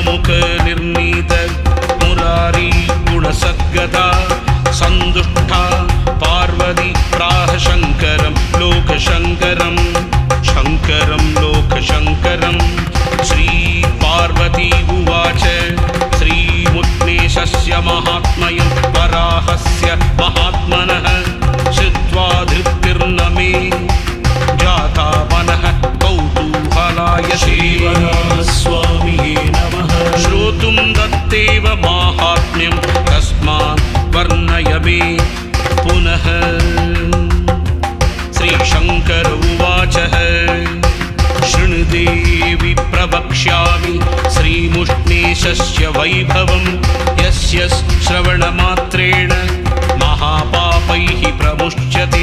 मुख निर्णीत मुरारी गुणसद्गता सन्दुष्टा पार्वती प्राह शङ्करं लोकशङ्करं शङ्करं लोकशङ्करं श्रीपार्वती उवाच श्रीमुद्गलेशस्य महात्म्यं वराहस्य महात्मनः श्रुत्वा धृतिर्न मे जाता मनः कौतूहलाय श्रीवराहस्वामिये नमः। श्रोतुं दत्तेव माहात्म्यं तस्मात् वर्णय मे पुनः। श्रीशङ्कर उवाच शृणुदेवि प्रवक्ष्यामि श्रीमुष्णेशस्य वैभवं यस्य श्रवणमात्रेण महापापैः प्रमुच्यते